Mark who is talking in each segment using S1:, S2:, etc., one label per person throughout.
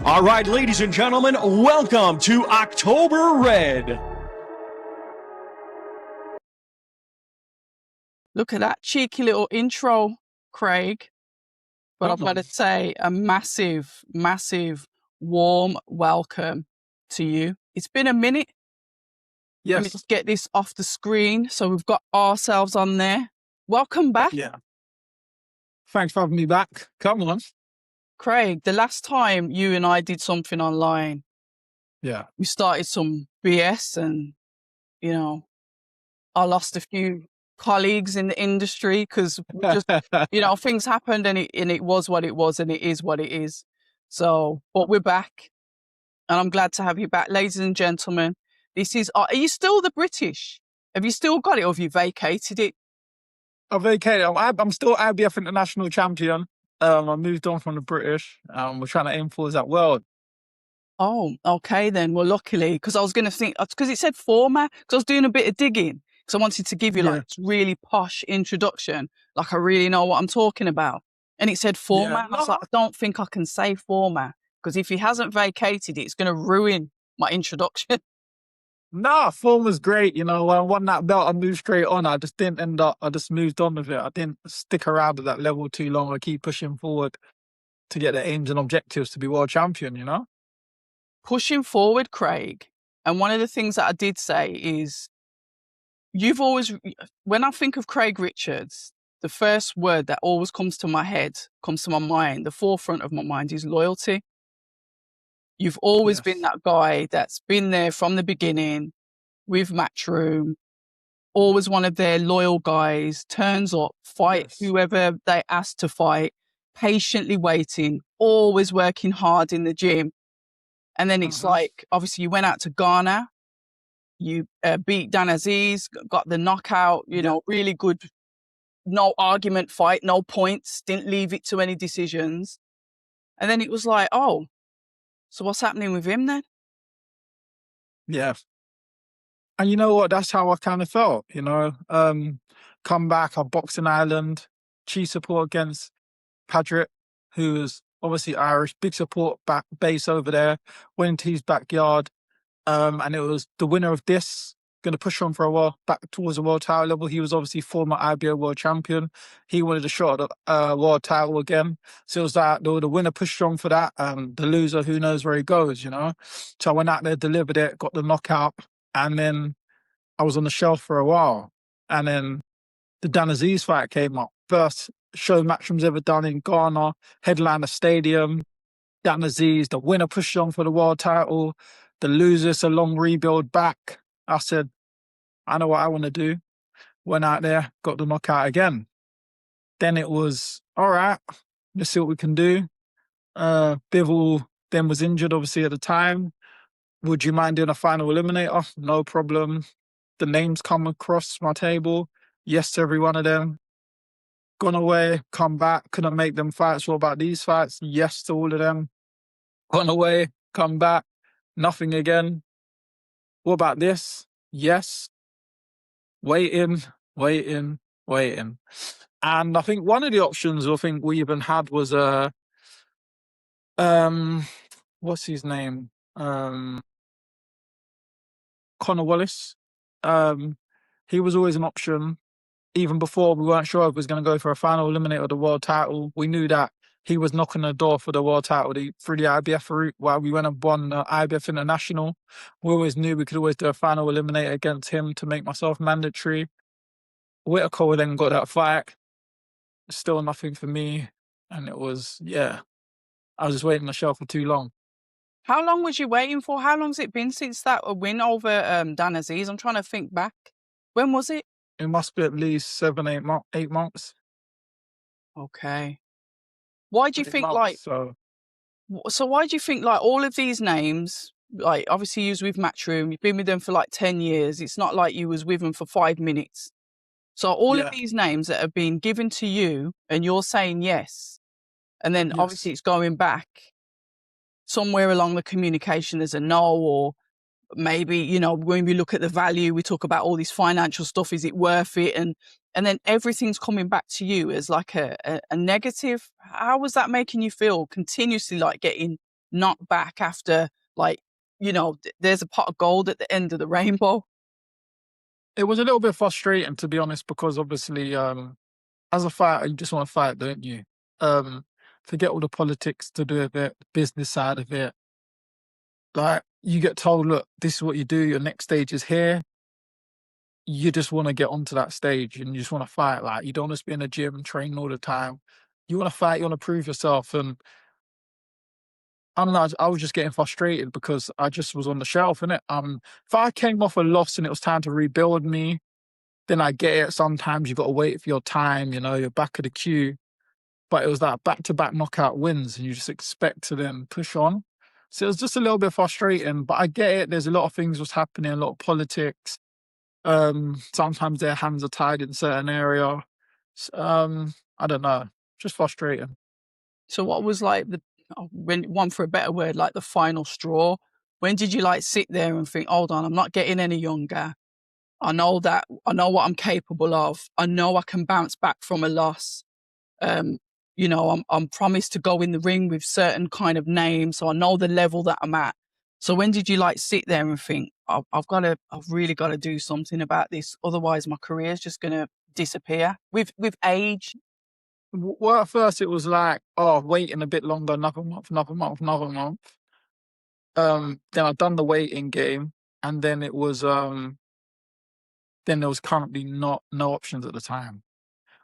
S1: All right, ladies and gentlemen, welcome to October Red.
S2: Look at that cheeky little intro, Craig. But I've got to say a massive, massive, warm welcome to you. It's been a minute.
S3: Yes.
S2: Let me just get this off the screen. So we've got ourselves on there. Welcome back.
S3: Yeah. Thanks for having me back. Come on.
S2: Craig, the last time you and I did something online,
S3: Yeah.
S2: we started some BS and, you know, I lost a few colleagues in the industry because just, you know, things happened and it was what it was and it is what it is. So, but we're back and I'm glad to have you back. Ladies and gentlemen, this is, are you still the British? Have you still got it or have you vacated it?
S3: I vacated. I'm still IBF international champion. I moved on from the British. We're trying to aim for that world.
S2: Oh, okay then. Well, luckily, because I was going to think, because it said format, because I was doing a bit of digging, because I wanted to give you like this really posh introduction, like I really know what I'm talking about. And it said format.
S3: Yeah,
S2: I was like, I don't think I can say format, because if he hasn't vacated it, it's going to ruin my introduction.
S3: Nah, form was great. You know, when I won that belt, I moved straight on. I just didn't end up, I just moved on with it. I didn't stick around at that level too long. I keep pushing forward to get the aims and objectives to be world champion, you know?
S2: Pushing forward, Craig. And one of the things that I did say is, you've always, when I think of Craig Richards, the first word that always comes to my head, comes to my mind, the forefront of my mind is loyalty. You've always been that guy that's been there from the beginning with Matchroom, always one of their loyal guys, turns up, fight whoever they ask to fight, patiently waiting, always working hard in the gym. And then it's like, obviously you went out to Ghana, you beat Dan Aziz, got the knockout, you know, really good, no argument fight, no points, didn't leave it to any decisions. And then it was like, oh, so what's happening with him then?
S3: Yeah. And you know what? That's how I kind of felt, you know. Come back, I boxed in Ireland, chief support against Padrick, who was obviously Irish, big support base over there, went into his backyard. And it was the winner of this going to push on for a while back towards the world title level. He was obviously former IBO world champion. He wanted a shot at the world title again. So it was that the winner pushed on for that. The loser, who knows where he goes, you know? So I went out there, delivered it, got the knockout, and then I was on the shelf for a while. And then the Dan Aziz fight came up. First show Matchroom's ever done in Ghana, headliner stadium. Dan Aziz, the winner pushed on for the world title. The loser's a long rebuild back. I said, I know what I want to do. Went out there, got the knockout again. Then it was, all right, let's see what we can do. Bivol then was injured, obviously, at the time. Would you mind doing a final eliminator? No problem. The names come across my table. Yes to every one of them. Gone away, come back, couldn't make them fights. What about these fights? Yes to all of them. Gone away, come back, nothing again. What about this? Yes. Waiting. And I think one of the options I think we even had was what's his name? Connor Wallace. He was always an option. Even before, we weren't sure if he was going to go for a final eliminator of the world title. We knew that he was knocking the door for the world title through the IBF route while we went and won the IBF International. We always knew we could always do a final eliminator against him to make myself mandatory. Whitaker then got that fight. Still nothing for me. And it was, I was just waiting on the shelf for too long.
S2: How long was you waiting for? How long's it been since that win over Dan Aziz? I'm trying to think back. When was it?
S3: It must be at least 7, 8 months.
S2: Okay. Why do you think
S3: So
S2: why do you think like all of these names, like obviously you was with Matchroom, you've been with them for like 10 years. It's not like you was with them for 5 minutes. So all of these names that have been given to you and you're saying yes, and then obviously it's going back somewhere along the communication there's a no, or maybe, you know, when we look at the value, we talk about all this financial stuff, is it worth it? And then everything's coming back to you as like a negative. How was that making you feel continuously, like getting knock back after, like, you know, there's a pot of gold at the end of the rainbow?
S3: It was a little bit frustrating, to be honest, because obviously, as a fighter, you just want to fight, don't you? Forget all the politics to do with it, the business side of it. Like, you get told, look, this is what you do, your next stage is here. You just want to get onto that stage and you just want to fight. Like, you don't want to be in the gym training all the time. You want to fight, you want to prove yourself. And I don't know, I was just getting frustrated because I just was on the shelf, innit? If I came off a loss and it was time to rebuild me, then I get it. Sometimes you got to wait for your time, you know, you're back of the queue. But it was that back-to-back knockout wins and you just expect to then push on. So it was just a little bit frustrating, but I get it. There's a lot of things was happening, a lot of politics. Sometimes their hands are tied in certain area. I don't know, just frustrating.
S2: So what was like when, one for a better word, like the final straw? When did you like sit there and think, hold on, I'm not getting any younger. I know what I'm capable of. I know I can bounce back from a loss. You know, I'm promised to go in the ring with certain kind of names, so I know the level that I'm at. So when did you like sit there and think, I've really got to do something about this, otherwise my career's just gonna disappear with age?
S3: Well, at first it was like, oh, waiting a bit longer, another month, another month, another month. Then I'd done the waiting game, and then it was then there was currently no options at the time.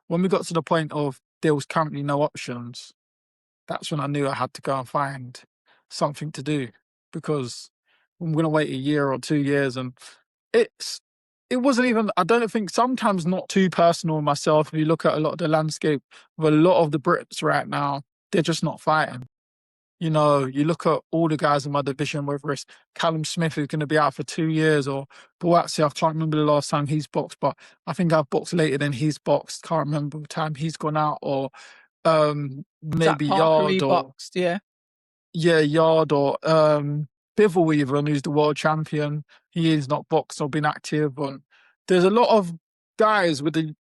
S3: When we got to the point of there was currently no options, that's when I knew I had to go and find something to do, because I'm going to wait a year or 2 years. And it wasn't even, I don't think, sometimes not too personal with myself. If you look at a lot of the landscape of a lot of the Brits right now, they're just not fighting. You know, you look at all the guys in my division, whether it's Callum Smith, who's going to be out for 2 years, or Boatsi, I can't remember the last time he's boxed, but I think I've boxed later than he's boxed. Can't remember the time he's gone out, or
S2: Zach
S3: maybe
S2: Parker
S3: Yard, or
S2: boxed, yeah.
S3: Yard, or Biverweaver, who's the world champion. He is not boxed or been active. And there's a lot of guys with the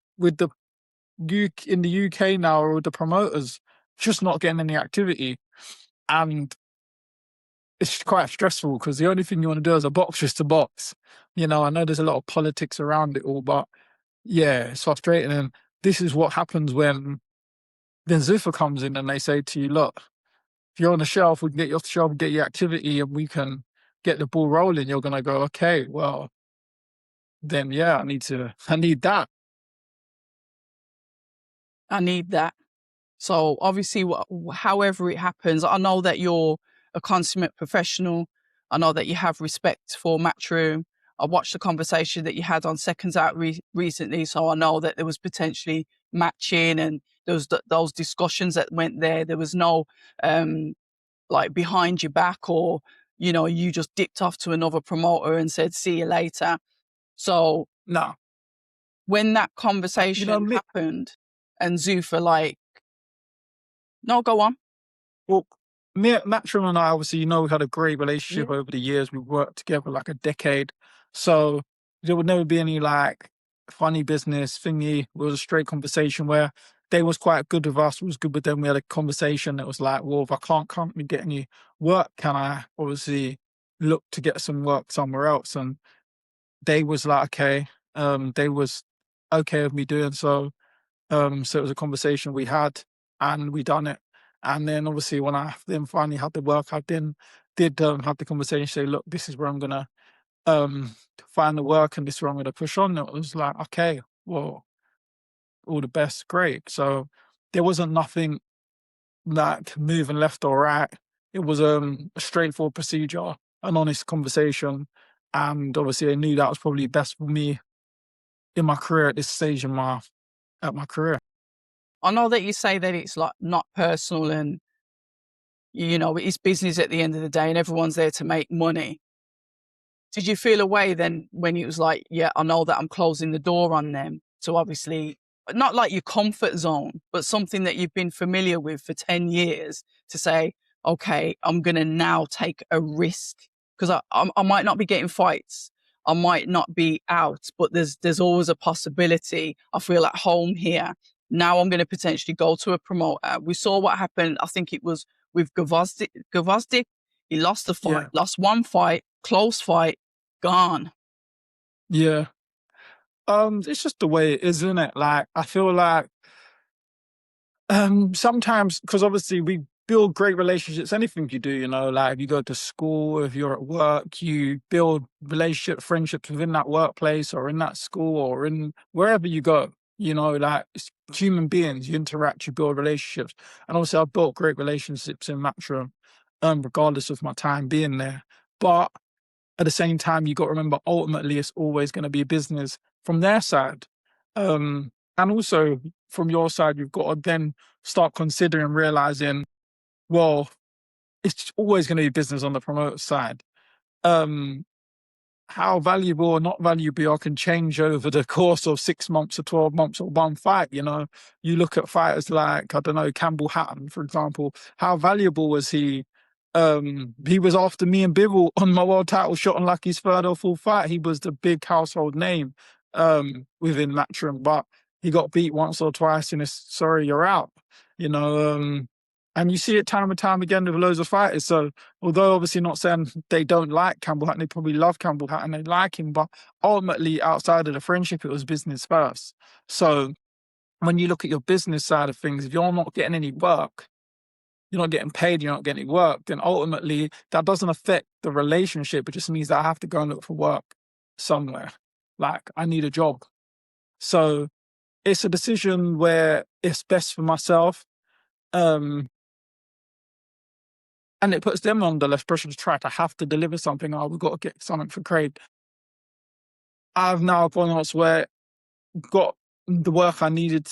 S3: in the UK now, or with the promoters, just not getting any activity. And it's quite stressful because the only thing you want to do as a boxer is to box. You know, I know there's a lot of politics around it all, but yeah, it's frustrating. And this is what happens when then Zuffa comes in and they say to you, look, if you're on the shelf, we can get you off the shelf and get your activity and we can get the ball rolling. You're going to go, okay, well, then yeah, I need that.
S2: I need that. So obviously, however it happens, I know that you're a consummate professional. I know that you have respect for Matchroom. I watched the conversation that you had on Seconds Out recently, so I know that there was potentially matching and there was those discussions that went there. There was no like behind your back, or, you know, you just dipped off to another promoter and said, see you later. So
S3: No.
S2: when that conversation happened and Zuffa, like, no, go on.
S3: Well, Matchroom and I, obviously, you know, we've had a great relationship over the years. We've worked together like a decade. So there would never be any like funny business thingy. It was a straight conversation where they was quite good with us, was good with them. We had a conversation that was like, well, if I can't currently get any work, can I obviously look to get some work somewhere else? And they was like, okay. They was okay with me doing so. So it was a conversation we had and we done it. And then obviously when I then finally had the work, I then did have the conversation, say, look, this is where I'm going to find the work and this is where I'm going to push on. It was like, okay, well, all the best, great. So there wasn't nothing like moving left or right. It was a straightforward procedure, an honest conversation. And obviously I knew that was probably best for me in my career at this stage in my career.
S2: I know that you say that it's like not personal and, you know, it's business at the end of the day and everyone's there to make money. Did you feel a way then when it was like, yeah, I know that I'm closing the door on them? So obviously, not like your comfort zone, but something that you've been familiar with for 10 years to say, okay, I'm going to now take a risk, because I might not be getting fights. I might not be out, but there's always a possibility. I feel at home here. Now I'm going to potentially go to a promoter. We saw what happened. I think it was with Gavozdik, He lost the fight,
S3: Yeah.
S2: lost one fight, close fight, gone.
S3: Yeah. It's just the way it is, isn't it? Like, I feel like sometimes, because obviously we build great relationships, anything you do, you know, like if you go to school, if you're at work, you build friendships within that workplace or in that school or in wherever you go, you know, like it's human beings, you interact, you build relationships. And obviously I've built great relationships in Matchroom, regardless of my time being there. But at the same time, you got to remember, ultimately, it's always going to be a business from their side. And also from your side, you've got to then start considering, realizing, well, it's always going to be business on the promoter side. How valuable or not valuable can change over the course of 6 months or 12 months or one fight. You know, you look at fighters like, I don't know, Campbell Hatton, for example. How valuable was he? He was after me and Bivol on my world title shot on like his third or fourth fight. He was the big household name within Matchroom, but he got beat once or twice and it's sorry, you're out. You know, and you see it time and time again with loads of fighters. So although obviously not saying they don't like Campbell Hatton, they probably love Campbell Hatton, they like him, but ultimately outside of the friendship, it was business first. So when you look at your business side of things, if you're not getting any work, you're not getting paid, you're not getting work, then ultimately that doesn't affect the relationship. It just means that I have to go and look for work somewhere. Like I need a job. So it's a decision where it's best for myself. And it puts them under less pressure to try to have to deliver something. Oh, we've got to get something for Craig. I've now gone elsewhere, got the work I needed,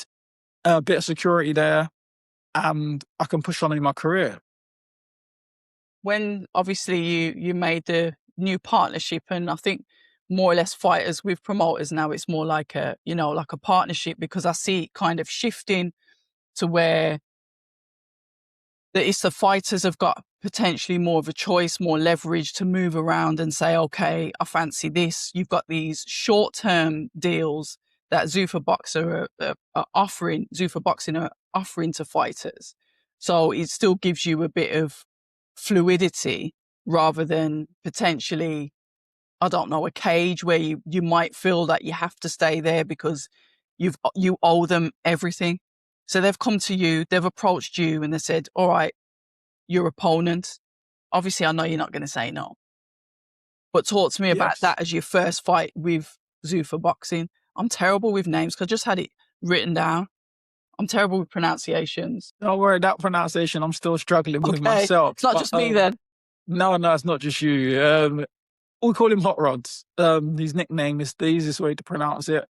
S3: a bit of security there, and I can push on in my career.
S2: When obviously you made the new partnership, and I think more or less fighters with promoters now, it's more like a, you know, like a partnership, because I see it kind of shifting to where it's the fighters have got potentially more of a choice, more leverage to move around and say, okay, I fancy this. You've got these short-term deals that Zuffa Boxing are offering to fighters. So it still gives you a bit of fluidity rather than potentially, I don't know, a cage where you might feel that you have to stay there because you owe them everything. So they've come to you, they've approached you and they said, all right, your opponent, obviously I know you're not going to say no, but talk to me about
S3: Yes.
S2: that as your first fight with Zuffa Boxing. I'm terrible with names because I just had it written down. I'm terrible with pronunciations.
S3: Don't worry, that pronunciation I'm still struggling with
S2: Okay,
S3: myself.
S2: it's not
S3: But,
S2: just me then.
S3: No, it's not just you. We call him Hot Rods. His nickname is the easiest way to pronounce it.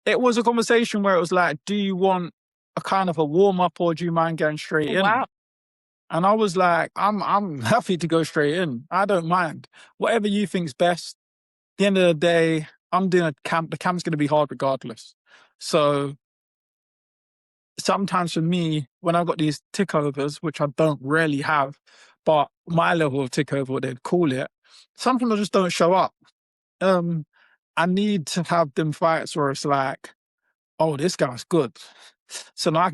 S3: It was a conversation where it was like, do you want a kind of a warm-up or do you mind going straight
S2: Oh,
S3: in?
S2: wow.
S3: And I was like, I'm happy to go straight in. I don't mind. Whatever you think's best. At the end of the day, I'm doing a camp. The camp's going to be hard regardless. So sometimes for me, when I've got these tickovers, which I don't really have, but my level of tickover, what they'd call it, sometimes I just don't show up. I need to have them fights where it's like, oh, this guy's good. So now I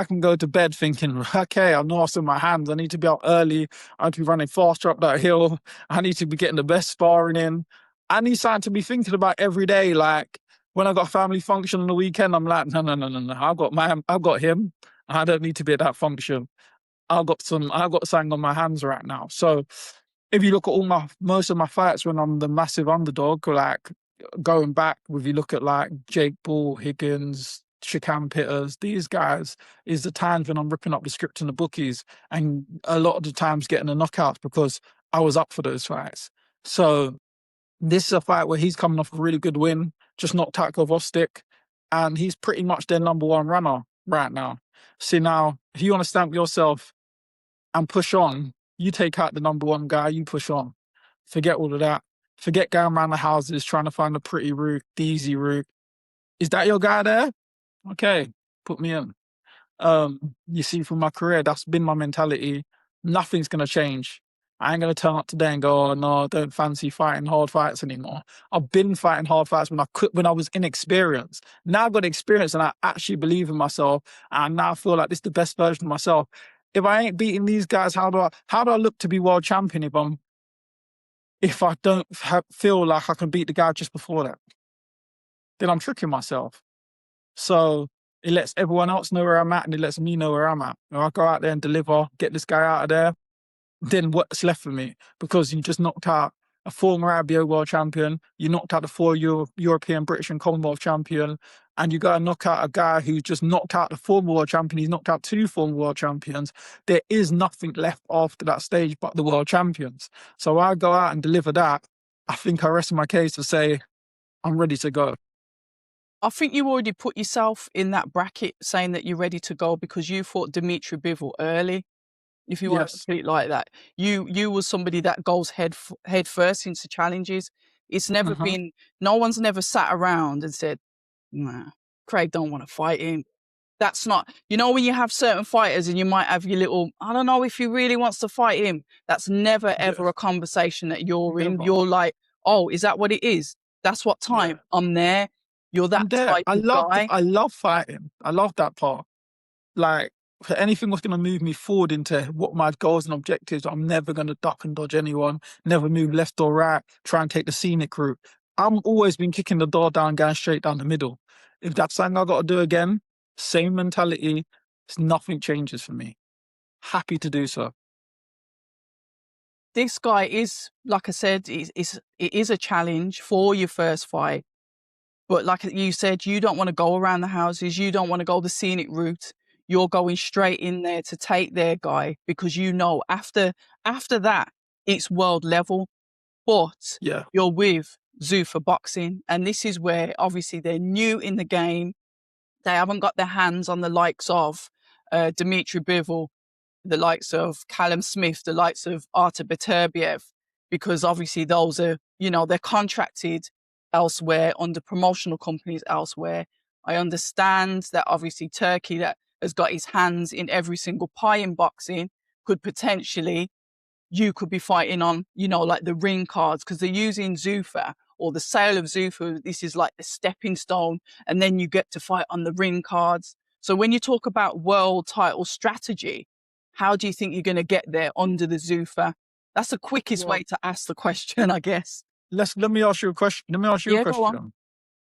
S3: can go to bed thinking, okay, I'm not in my hands. I need to be out early. I need to be running faster up that hill. I need to be getting the best sparring in. I need something to be thinking about every day. Like when I got a family function on the weekend, I'm like, no. I've got him. I don't need to be at that function. I've got something on my hands right now. So if you look at most of my fights when I'm the massive underdog, like going back, if you look at like Jake Paul, Higgins, Shakan Pitters, these guys, is the times when I'm ripping up the script in the bookies and a lot of the times getting the knockouts because I was up for those fights. So this is a fight where he's coming off a really good win, just knocked out Vostik, and he's pretty much their number one runner right now. See, now, if you want to stamp yourself and push on, you take out the number one guy, you push on. Forget all of that. Forget going around the houses trying to find the pretty route, the easy route. Is that your guy there? Okay, put me in. You see, from my career, that's been my mentality. Nothing's gonna change. I ain't gonna turn up today and go, oh no, I don't fancy fighting hard fights anymore. I've been fighting hard fights when I was inexperienced. Now I've got experience and I actually believe in myself, and now I feel like this is the best version of myself. If I ain't beating these guys, how do I look to be world champion if I don't feel like I can beat the guy just before that? Then I'm tricking myself. So it lets everyone else know where I'm at, and it lets me know where I'm at. If I go out there and deliver, get this guy out of there, then what's left for me? Because you just knocked out a former IBO world champion, you knocked out the 4 European, British and Commonwealth champion, and you got to knock out a guy who just knocked out the former world champion. He's knocked out 2 former world champions. There is nothing left after that stage but the world champions. So I go out and deliver that. I think I rest my case to say I'm ready to go.
S2: I think you already put yourself in that bracket saying that you're ready to go because you fought Dimitri Bivol early. If you want to
S3: Yes.
S2: put it like that, you was somebody that goes head first into challenges. It's never been, no one's never sat around and said, nah, Craig don't want to fight him. That's not, you know, when you have certain fighters and you might have your little, I don't know if he really wants to fight him. That's never, ever a conversation that you're in.
S3: Never.
S2: You're like, oh, is that what it is? That's what time?
S3: Yeah.
S2: I'm there. You're
S3: I'm
S2: that
S3: there.
S2: type of guy.
S3: I love fighting. I love that part. Like, for anything that's going to move me forward into what my goals and objectives, I'm never going to duck and dodge anyone, never move left or right, try and take the scenic route. I'm always been kicking the door down, going straight down the middle. If that's something I got to do again, same mentality, nothing changes for me. Happy to do so.
S2: This guy is, like I said, it is a challenge for your first fight. But like you said, you don't want to go around the houses. You don't want to go the scenic route. You're going straight in there to take their guy because you know after that, it's world level. But
S3: Yeah.
S2: you're with Zuffa Boxing. And this is where obviously they're new in the game. They haven't got their hands on the likes of Dimitri Bivol, the likes of Callum Smith, the likes of Artur Beterbiev, because obviously those are, you know, they're contracted elsewhere under promotional companies elsewhere. I understand that obviously Turkey, that has got his hands in every single pie in boxing, could potentially, you could be fighting on, you know, like the ring cards, because they're using Zuffa or the sale of Zuffa. This is like the stepping stone, and then you get to fight on the ring cards. So when you talk about world title strategy, how do you think you're going to get there under the Zuffa? That's the quickest way to ask the question, I guess.
S3: Let me ask you a question.
S2: Yeah, go on.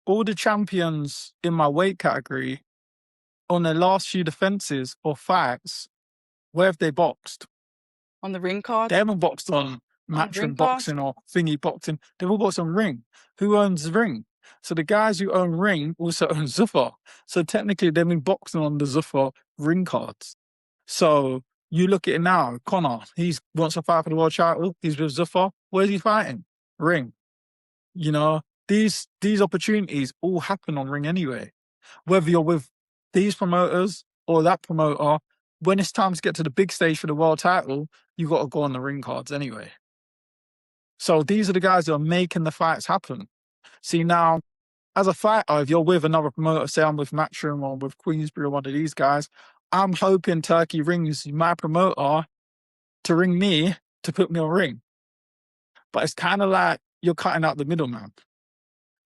S3: All the champions in my weight category, on their last few defenses or fights, where have they boxed?
S2: On the ring card?
S3: They haven't boxed on Matchroom Boxing or Thingy Boxing. They've all boxed on Ring. Who owns Ring? So the guys who own Ring also own Zuffa. So technically they've been boxing on the Zuffa ring cards. So you look at it now, Connor, he wants to fight for the world title. He's with Zuffa. Where's he fighting? Ring. You know, these opportunities all happen on Ring anyway. Whether you're with these promoters or that promoter, when it's time to get to the big stage for the world title, you got to go on the ring cards anyway. So these are the guys who are making the fights happen. See, now, as a fighter, if you're with another promoter, say I'm with Matchroom or with Queensbury or one of these guys, I'm hoping Turkey rings my promoter to ring me to put me on ring. But it's kind of like you're cutting out the middleman.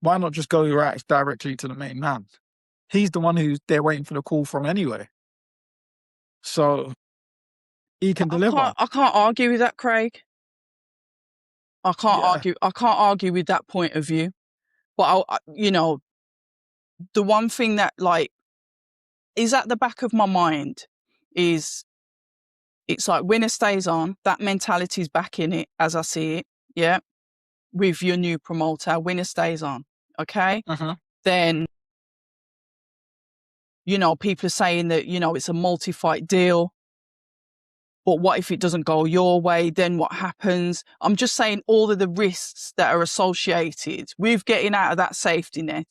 S3: Why not just go right directly to the main man? He's the one who they're waiting for the call from anyway. So he can deliver.
S2: I can't argue with that, Craig. I can't argue with that point of view. But you know, the one thing that like is at the back of my mind is it's like winner stays on. That mentality's back in it as I see it. Yeah. With your new promoter, winner stays on. Okay. Then, you know, people are saying that, you know, it's a multi-fight deal. But what if it doesn't go your way? Then what happens? I'm just saying all of the risks that are associated with getting out of that safety net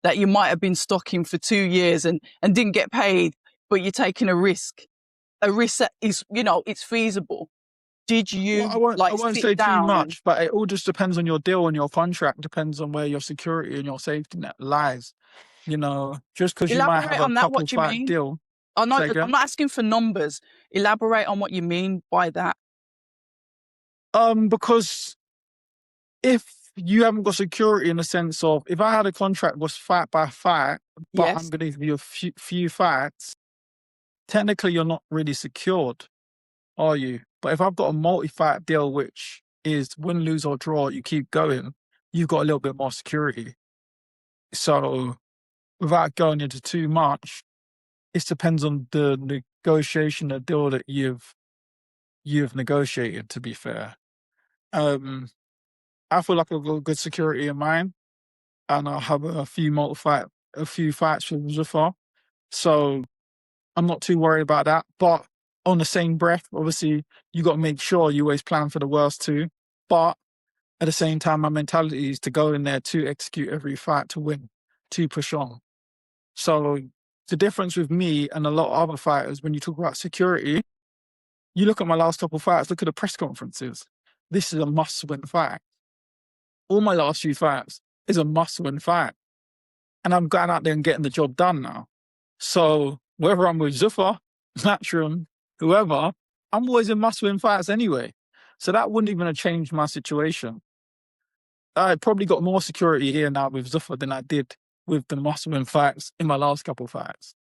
S2: that you might have been stuck in for 2 years and didn't get paid, but you're taking a risk that is, you know, it's feasible. Did you
S3: I won't say too
S2: down
S3: much, but it all just depends on your deal and your contract, depends on where your security and your safety net lies. You know, just because you might have a couple fight deal.
S2: I'm not asking for numbers. Elaborate on what you mean by that.
S3: Because if you haven't got security in the sense of, if I had a contract was fight by fight, but I'm going to give you a few fights, technically you're not really secured, are you? But if I've got a multi-fight deal, which is win, lose or draw, you keep going, you've got a little bit more security. So without going into too much, it depends on the negotiation, the deal that you've negotiated, to be fair. I feel like I've got good security in mine, and I have a few fights with Zuffa. So I'm not too worried about that. But on the same breath, obviously, you got to make sure you always plan for the worst too. But at the same time, my mentality is to go in there to execute every fight to win, to push on. So the difference with me and a lot of other fighters, when you talk about security, you look at my last couple of fights, look at the press conferences. This is a must-win fight. All my last few fights is a must-win fight. And I'm going out there and getting the job done now. So whether I'm with Zuffa, Matchroom, whoever, I'm always in must-win fights anyway. So that wouldn't even have changed my situation. I probably got more security here now with Zuffa than I did with the must-win fights in my last couple of fights.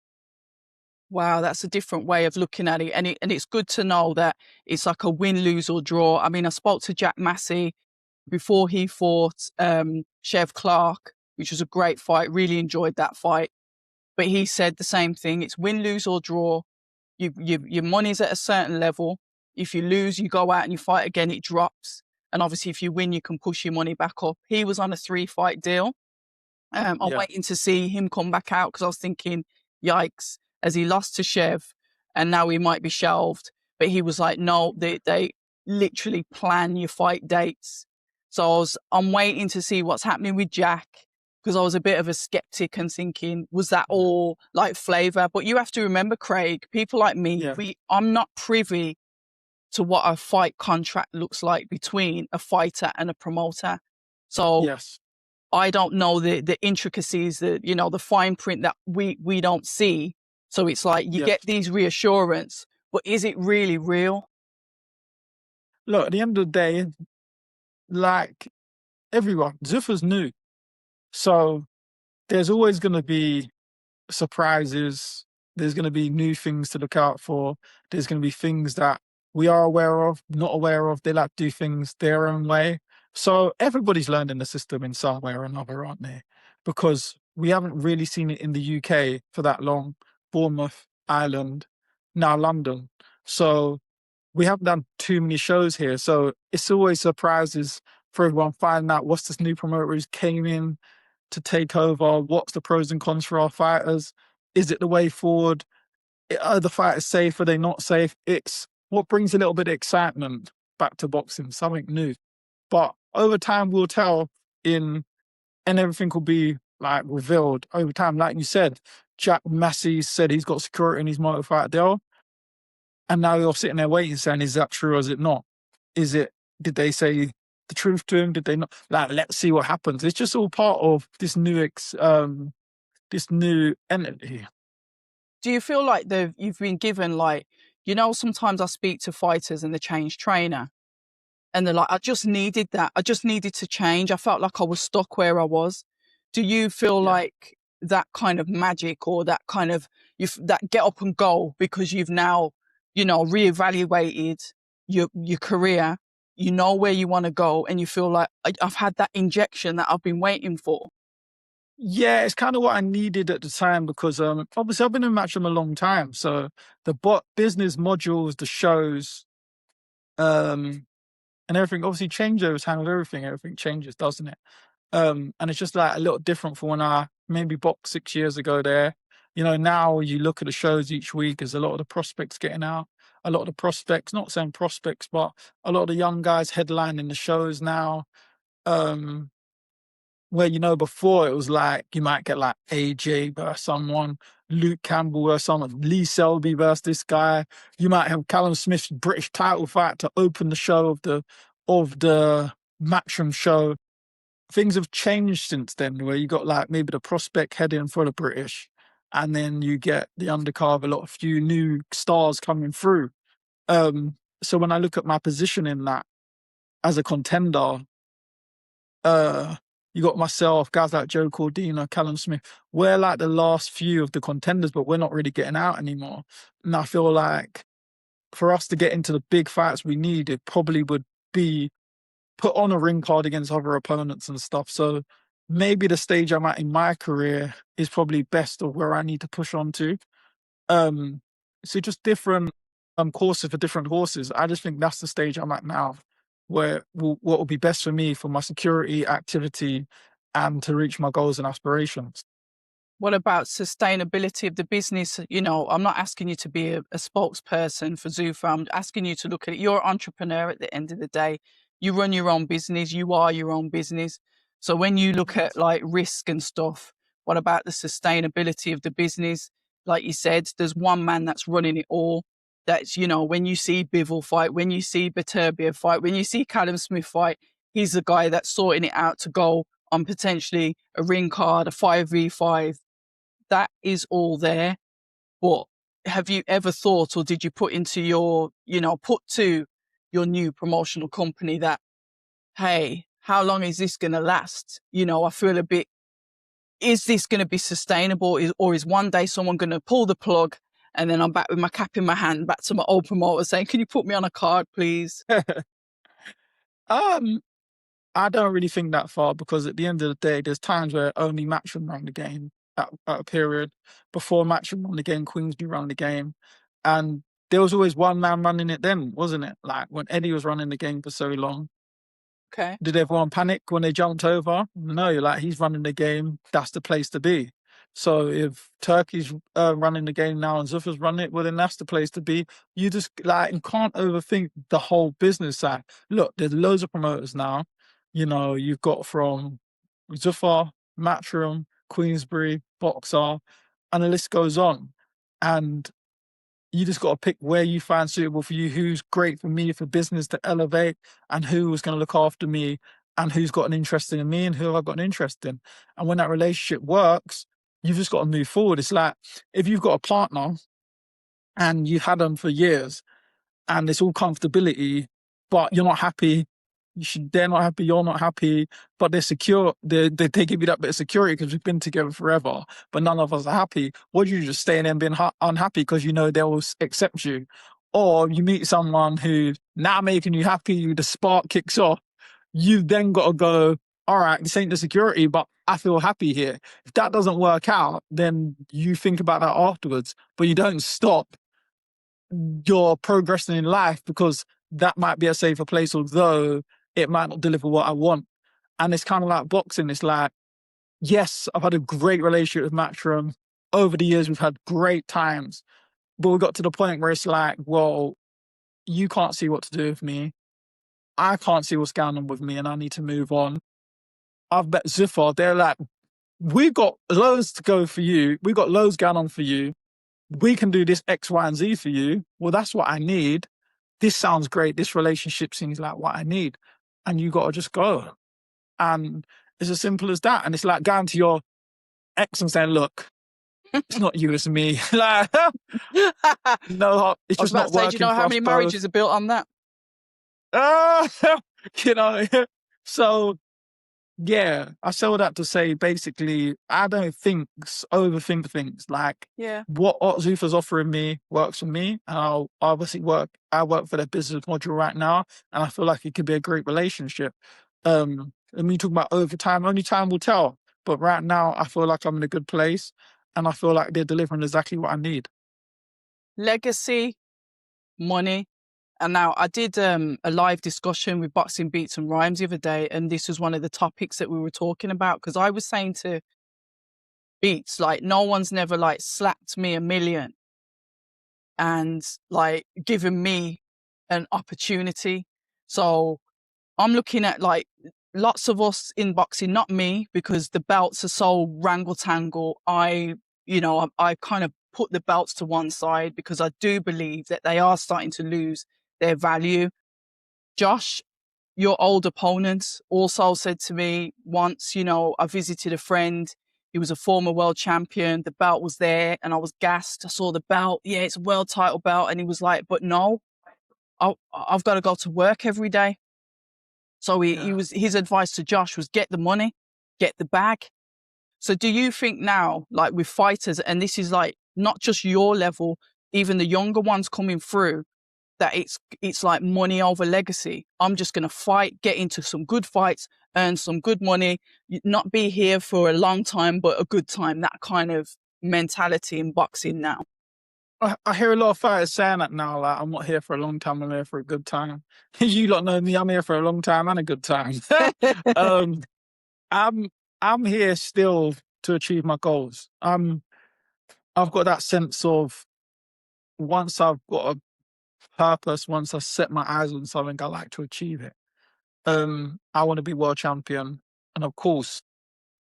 S2: Wow, that's a different way of looking at it. And it's good to know that it's like a win, lose or draw. I mean, I spoke to Jack Massey before he fought Chev Clark, which was a great fight. Really enjoyed that fight. But he said the same thing. It's win, lose or draw. Your money's at a certain level. If you lose, you go out and you fight again, it drops. And obviously, if you win, you can push your money back up. He was on a 3-fight deal. I'm
S3: Yeah.
S2: waiting to see him come back out because I was thinking, yikes, as he lost to Chev and now he might be shelved. But he was like, no, they literally plan your fight dates. So I'm waiting to see what's happening with Jack because I was a bit of a skeptic and thinking, was that all like flavor? But you have to remember, Craig, people like me,
S3: Yeah.
S2: I'm not privy to what a fight contract looks like between a fighter and a promoter. So
S3: Yes.
S2: I don't know the intricacies, the fine print that we don't see. So it's like you
S3: Yes.
S2: get these reassurance, but is it really real?
S3: Look, at the end of the day, like everyone, Zuffa's new. So there's always going to be surprises. There's going to be new things to look out for. There's going to be things that we are aware of, not aware of. They like to do things their own way. So everybody's learning the system in some way or another, aren't they? Because we haven't really seen it in the UK for that long. Bournemouth, Ireland, now London. So we haven't done too many shows here. So it's always surprises for everyone finding out what's this new promoter who's came in to take over, what's the pros and cons for our fighters, is it the way forward, are the fighters safe, are they not safe? It's what brings a little bit of excitement back to boxing, something new. But over time we'll tell and everything will be like revealed over time. Like you said, Jack Massey said he's got security in his motor fight deal, and now you're sitting there waiting saying, is that true or is it not? Did they say the truth to him? Did they not? Like, let's see what happens. It's just all part of this new entity.
S2: Do you feel like you've been given sometimes I speak to fighters and they change trainer and they're like, I just needed that. I just needed to change. I felt like I was stuck where I was. Do you feel
S3: Yeah.
S2: like that kind of magic or that kind of that get up and go because you've now, reevaluated your career, you know where you want to go and you feel like I've had that injection that I've been waiting for?
S3: Yeah, it's kind of what I needed at the time because obviously I've been in Matchroom a long time. So the business modules, the shows, and everything obviously changes over time with everything. Everything changes, doesn't it? And it's just like a little different from when I maybe boxed 6 years ago there. Now you look at the shows each week, there's a lot of the prospects getting out. A lot of the prospects, not saying prospects, but a lot of the young guys headlining the shows now. Where before it was like you might get like AJ versus someone, Luke Campbell versus someone, Lee Selby versus this guy. You might have Callum Smith's British title fight to open the show of the Matchroom show. Things have changed since then, where you got like maybe the prospect heading for the British, and then you get the undercard, a few new stars coming through. So when I look at my position in that as a contender, You got myself, guys like Joe Cordina, Callum Smith. We're like the last few of the contenders, but we're not really getting out anymore. And I feel like for us to get into the big fights we need, it probably would be put on a ring card against other opponents and stuff. So maybe the stage I'm at in my career is probably best of where I need to push on to. So just different courses for different horses. I just think that's the stage I'm at now, where what will be best for me for my security, activity, and to reach my goals and aspirations.
S2: What about sustainability of the business? You know, I'm not asking you to be a spokesperson for Zuffa. I'm asking you to look at it. You're an entrepreneur at the end of the day. You run your own business. You are your own business. So when you look at like risk and stuff, what about the sustainability of the business? Like you said, there's one man that's running it all. That's, you know, when you see Bivol fight, when you see Beterbiev fight, when you see Callum Smith fight, he's the guy that's sorting it out to go on potentially a ring card, a 5v5. That is all there. But have you ever thought, or did you put into your, put to your new promotional company that, hey, how long is this going to last? I feel a bit, is this going to be sustainable? Or is one day someone going to pull the plug and then I'm back with my cap in my hand, back to my old promoter saying, can you put me on a card, please?
S3: I don't really think that far, because at the end of the day, there's times where only Matchroom run the game at a period. Before Matchroom run the game, Queensby run the game. And there was always one man running it then, wasn't it? Like when Eddie was running the game for so long.
S2: Okay.
S3: Did everyone panic when they jumped over? No, like he's running the game. That's the place to be. So if Turkey's running the game now and Zuffa's running it, well, then that's the place to be. You just like you can't overthink the whole business side. Look, there's loads of promoters now. You've got from Zuffa, Matchroom, Queensbury, Boxer, and the list goes on. And you just got to pick where you find suitable for you, who's great for me for business to elevate, and who's going to look after me, and who's got an interest in me, and who have I got an interest in. And when that relationship works, you've just got to move forward. It's like if you've got a partner and you've had them for years and it's all comfortability, but you're not happy. They're not happy, you're not happy, but they're secure. They give you that bit of security because we've been together forever, but none of us are happy. Would you just stay in there and being unhappy because they will accept you? Or you meet someone who now making you happy, the spark kicks off. You've then got to go, all right, this ain't the security, but I feel happy here. If that doesn't work out, then you think about that afterwards, but you don't stop your progressing in life because that might be a safer place, although it might not deliver what I want. And it's kind of like boxing. It's like, yes, I've had a great relationship with Matchroom. Over the years, we've had great times. But we got to the point where it's like, well, you can't see what to do with me. I can't see what's going on with me, and I need to move on. I've bet Zuffa, they're like, we got loads to go for you. We got loads going on for you. We can do this X, Y, and Z for you. Well, that's what I need. This sounds great. This relationship seems like what I need. And you got to just go. And it's as simple as that. And it's like going to your ex and saying, look, it's not you, it's me. Like, no, it's just not working.
S2: Do you know how many marriages are built on that?
S3: So, yeah, I say all that to say, basically, I don't overthink things. Like, what Zuffa's offering me works for me. And I'll obviously I work for their business module right now. And I feel like it could be a great relationship. And when you talk about overtime, only time will tell. But right now, I feel like I'm in a good place. And I feel like they're delivering exactly what I need.
S2: Legacy, money. And now I did a live discussion with Boxing Beats and Rhymes the other day, and this was one of the topics that we were talking about, because I was saying to Beats, like, no one's never like slapped me $1 million and like given me an opportunity. So I'm looking at like lots of us in boxing, not me, because the belts are so wrangle-tangle. I kind of put the belts to one side because I do believe that they are starting to lose their value. Josh, your old opponent, also said to me once, I visited a friend. He was a former world champion. The belt was there and I was gassed. I saw the belt. Yeah, it's a world title belt. And he was like, but no, I've got to go to work every day. So his advice to Josh was get the money. get the bag. So do you think now, like with fighters, and this is like not just your level, even the younger ones coming through, that it's like money over legacy? I'm just going to fight, get into some good fights, earn some good money, not be here for a long time, but a good time. That kind of mentality in boxing now.
S3: I hear a lot of fighters saying that now, like, I'm not here for a long time, I'm here for a good time. You lot know me, I'm here for a long time and a good time. I'm here still to achieve my goals. I've got that sense of, once I've got a purpose, once I've set my eyes on something, I like to achieve it. I want to be world champion, and of course,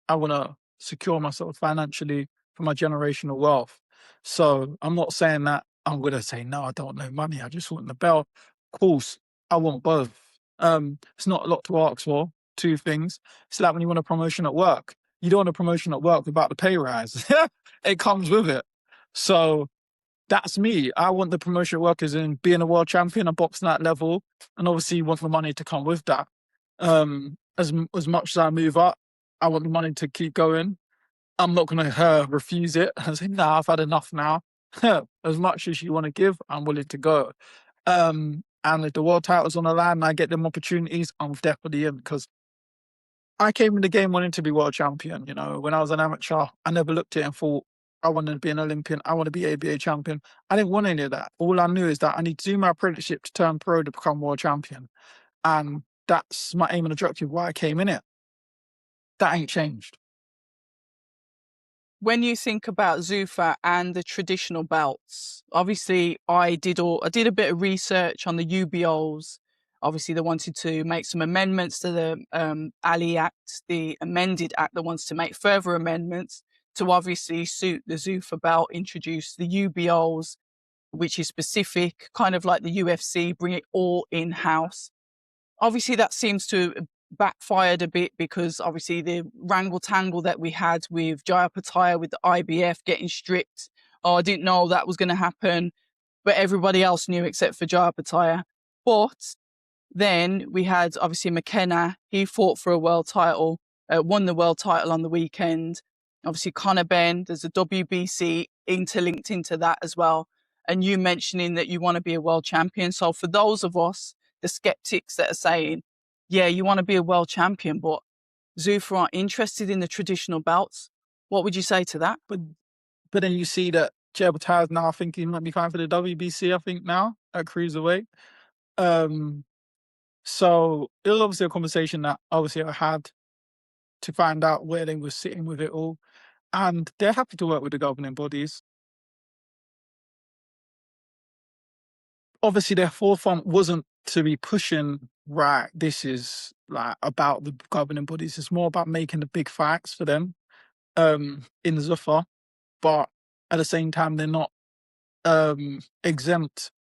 S3: I want to secure myself financially for my generational wealth. So I'm not saying that I'm going to say, no, I don't want no money, I just want the belt. Of course, I want both. It's not a lot to ask for, two things. It's like when you want a promotion at work. You don't want a promotion at work without the pay rise. It comes with it. So that's me. I want the promotion at work as in being a world champion and boxing at that level. And obviously you want the money to come with that. As much as I move up, I want the money to keep going. I'm not going to refuse it and say, nah, I've had enough now. As much as you want to give, I'm willing to go. And if the world title's on the line and I get them opportunities, I'm definitely in, because I came in the game wanting to be world champion. You know, when I was an amateur, I never looked at it and thought, I want to be an Olympian, I want to be ABA champion. I didn't want any of that. All I knew is that I need to do my apprenticeship to turn pro to become world champion. And that's my aim and objective, why I came in it. That ain't changed.
S2: When you think about Zuffa and the traditional belts, obviously I did a bit of research on the UBOs. Obviously, they wanted to make some amendments to the Ali Act, the amended act that wants to make further amendments to obviously suit the Zuffa belt, introduce the UBOs, which is specific, kind of like the UFC, bring it all in-house. Obviously, that seems to backfired a bit, because obviously the wrangle-tangle that we had with Jaya Pattaya with the IBF getting stripped. Oh, I didn't know that was going to happen, but everybody else knew except for Jaya Pattaya. But then we had obviously McKenna. He fought for a world title, won the world title on the weekend. Obviously Conor Benn, there's a WBC interlinked into that as well. And you mentioning that you want to be a world champion. So for those of us, the skeptics that are saying, yeah, you want to be a world champion, but Zuffa aren't interested in the traditional belts, what would you say to that?
S3: But then you see that Jaya Pattaya now, I think he might be fine for the WBC, I think, now, at cruiserweight. So it was obviously a conversation that obviously I had to find out where they were sitting with it all. And they're happy to work with the governing bodies. Obviously, their forefront wasn't to be pushing, right, this is like about the governing bodies. It's more about making the big fights for them in Zuffa. But at the same time, they're not exempt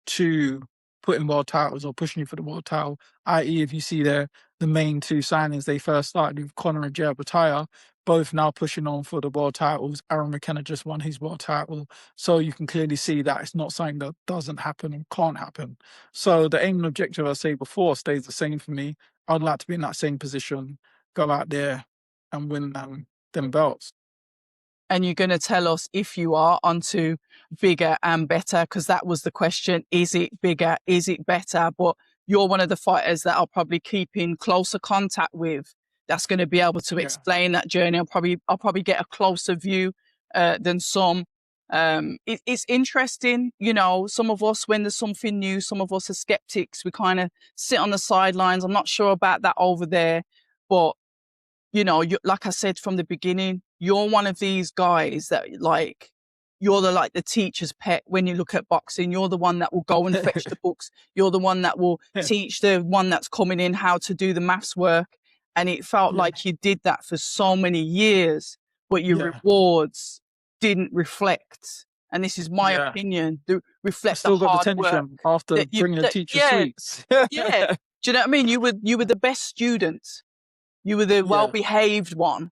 S3: to putting world titles or pushing you for the world title, i.e. if you see the main two signings they first started with, Conor and Jaya Pattaya, both now pushing on for the world titles. Aaron McKenna just won his world title. So you can clearly see that it's not something that doesn't happen and can't happen. So the aim and objective, I say before, stays the same for me. I'd like to be in that same position, go out there and win them belts.
S2: And you're going to tell us if you are onto bigger and better, because that was the question. Is it bigger? Is it better? But you're one of the fighters that I'll probably keep in closer contact with. That's going to be able to explain that journey. I'll probably get a closer view than some. It's interesting, you know, some of us, when there's something new, some of us are skeptics. We kind of sit on the sidelines. I'm not sure about that over there, but you know, like I said from the beginning, you're one of these guys that, like, you're the teacher's pet when you look at boxing. You're the one that will go and fetch the books. You're the one that will teach the one that's coming in how to do the maths work. And it felt like you did that for so many years, but your rewards didn't reflect. And this is my opinion, reflect
S3: I still
S2: the
S3: got
S2: hard
S3: the
S2: work
S3: tension after bringing the teacher sweets.
S2: yeah. Do you know what I mean? You were the best student. You were the well-behaved one.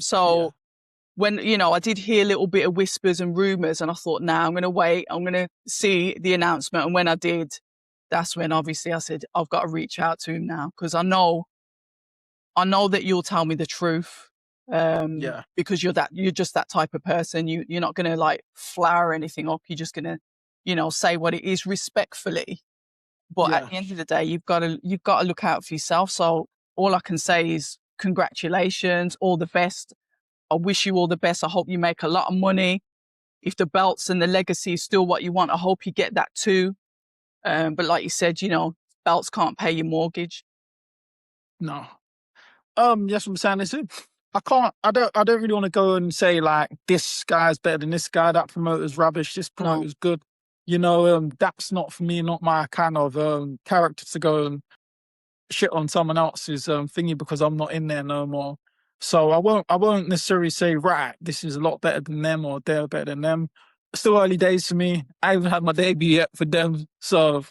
S2: So when, you know, I did hear a little bit of whispers and rumours, and I thought, nah, I'm going to wait. I'm going to see the announcement. And when I did, that's when obviously I said, I've got to reach out to him now, because I know I know that you'll tell me the truth.
S3: Yeah.
S2: Because you're just that type of person. You're not gonna like flower anything up. You're just gonna, say what it is respectfully. But at
S3: Yeah.
S2: the end of the day, you've got to look out for yourself. So all I can say is congratulations, all the best. I wish you all the best. I hope you make a lot of money. If the belts and the legacy is still what you want, I hope you get that too. But like you said, belts can't pay your mortgage.
S3: No. Yes, I'm saying this. I don't really want to go and say like this guy's better than this guy, that promoter's rubbish, this
S2: No.
S3: promoter's good. That's not for me, not my kind of character to go and shit on someone else's thingy because I'm not in there no more. So I won't necessarily say, right, this is a lot better than them or they're better than them. Still early days for me. I haven't had my debut yet for them, so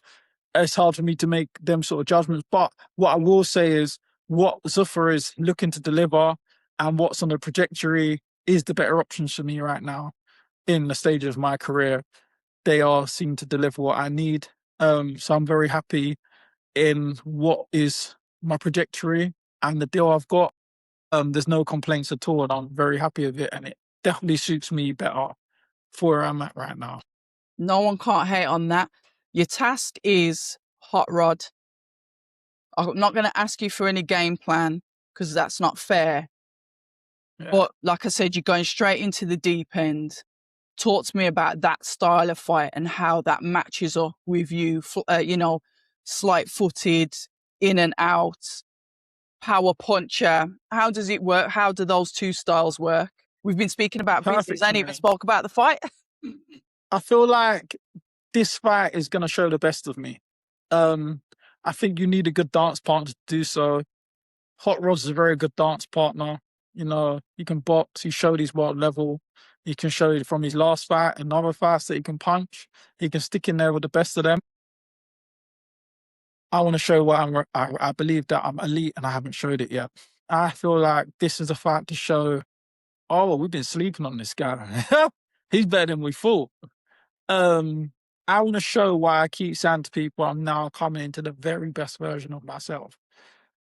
S3: it's hard for me to make them sort of judgments. But what I will say is what Zuffa is looking to deliver and what's on the trajectory is the better options for me right now in the stage of my career. They all seem to deliver what I need. So I'm very happy in what is my trajectory and the deal I've got. There's no complaints at all, and I'm very happy with it, and it definitely suits me better for where I'm at right now.
S2: No one can't hate on that. Your task is hot rod. I'm not going to ask you for any game plan because that's not fair.
S3: Yeah.
S2: But like I said, you're going straight into the deep end. Talk to me about that style of fight and how that matches up with you, slight footed, in and out, power puncher. How does it work? How do those two styles work? We've been speaking about videos. I ain't even spoke about the fight.
S3: I feel like this fight is going to show the best of me. I think you need a good dance partner to do so. Hot Rod's a very good dance partner. He can box. He showed his world level. He can show it from his last fight and other fights that he can punch. He can stick in there with the best of them. I want to show what I believe that I'm elite and I haven't showed it yet. I feel like this is a fight to show, oh, we've been sleeping on this guy. He's better than we thought. I want to show why I keep saying to people I'm now coming into the very best version of myself.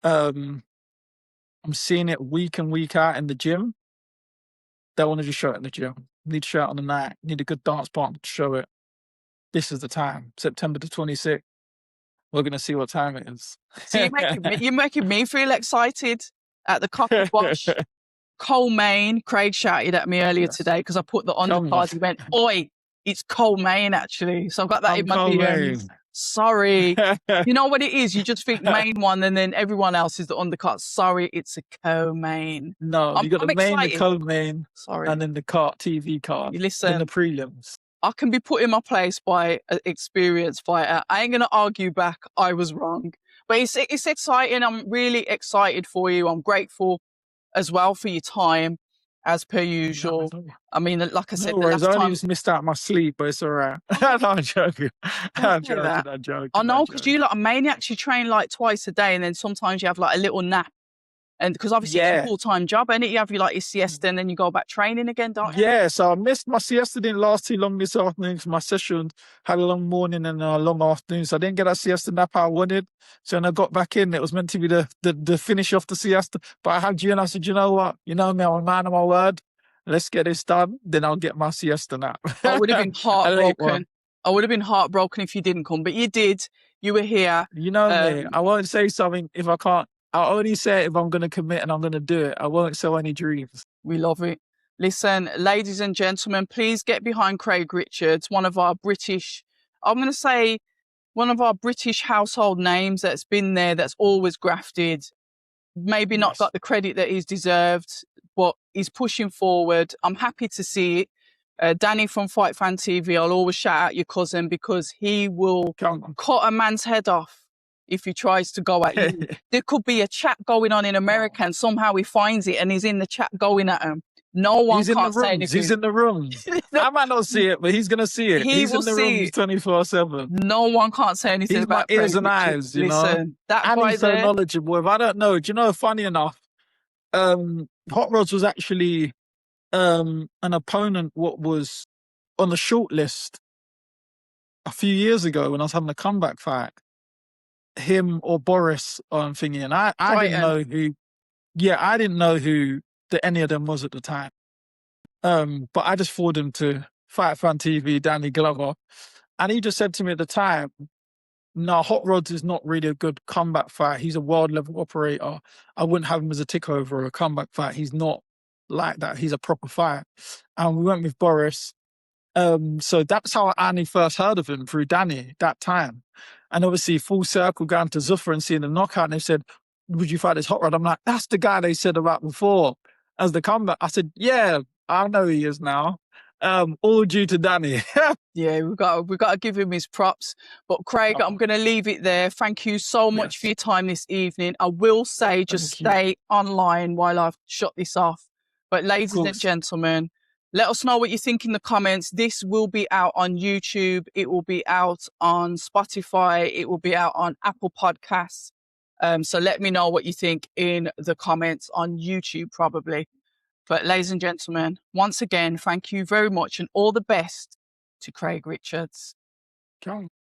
S3: I'm seeing it week in, week out in the gym. Don't want to just show it in the gym. Need to show it on the night. Need a good dance partner to show it. This is the time, September the 26th. We're going to see what time it is.
S2: So you're making me feel excited at the Cocker Bosh. Co-main. Craig shouted at me earlier today because I put the undercard. He went, "Oi, it's co-main actually." So I've got that in my DMs. Sorry. You know what it is? You just think main one and then everyone else is the undercard. Sorry, it's a co-main.
S3: No, you got the main, the co-main,
S2: sorry,
S3: and then the TV card.
S2: Listen,
S3: then the prelims.
S2: I can be put in my place by an experienced fighter. I ain't going to argue back. I was wrong. But it's exciting. I'm really excited for you. I'm grateful as well for your time, as per usual.
S3: No.
S2: I mean, like I said,
S3: the last time... I only just missed out my sleep, but it's all right. No, I'm joking. I'm joking.
S2: I know, because you like a maniac. You train like twice a day, and then sometimes you have like a little nap. And because obviously it's a full-time job, and you have your siesta, and then you go back training again, don't you?
S3: Yeah, so I missed my siesta. Didn't last too long this afternoon because my session had a long morning and a long afternoon, so I didn't get that siesta nap I wanted. So when I got back in, it was meant to be the finish off the siesta, but I had you, and I said, you know what? You know me, I'm a man of my word. Let's get this done. Then I'll get my siesta nap.
S2: I would have been heartbroken. I would have been heartbroken if you didn't come, but you did. You were here.
S3: You know me. I won't say something if I can't. I'll only say it if I'm going to commit and I'm going to do it. I won't sell any dreams.
S2: We love it. Listen, ladies and gentlemen, please get behind Craig Richards, one of our British household names that's been there, that's always grafted, maybe not got the credit that he's deserved, but he's pushing forward. I'm happy to see it. Danny from Fight Fan TV, I'll always shout out your cousin because he will cut a man's head off if he tries to go at you. There could be a chat going on in America and somehow he finds it and he's in the chat going at him. No one can't say anything.
S3: He's in the rooms. I might not see it, but he's going to see it. He's in the rooms 24/7.
S2: No one can't say anything about
S3: my ears and eyes, you know.
S2: Listen, that
S3: and he's so
S2: there,
S3: knowledgeable. If I don't know, do you know, funny enough, Hot Rods was actually an opponent what was on the short list a few years ago when I was having a comeback fight. Him or Boris on thingy, and I didn't know who. Yeah, I didn't know who any of them was at the time. But I just forwarded him to Fight Fan TV, Danny Glover. And he just said to me at the time, no, Hot Rods is not really a good comeback fight. He's a world level operator. I wouldn't have him as a tickover or a comeback fight. He's not like that. He's a proper fight. And we went with Boris. So that's how I only first heard of him, through Danny, that time. And obviously, full circle going to Zuffa and seeing the knockout, and they said, would you fight this Hot Rod? I'm like, that's the guy they said about before as the comeback. I said, yeah, I know he is now. All due to Danny.
S2: Yeah, we've got to give him his props. But Craig, I'm going to leave it there. Thank you so much for your time this evening. I will say, just stay online while I've shut this off. But ladies and gentlemen, let us know what you think in the comments. This will be out on YouTube. It will be out on Spotify. It will be out on Apple Podcasts. So let me know what you think in the comments on YouTube, probably. But ladies and gentlemen, once again, thank you very much and all the best to Craig Richards.
S3: Ciao.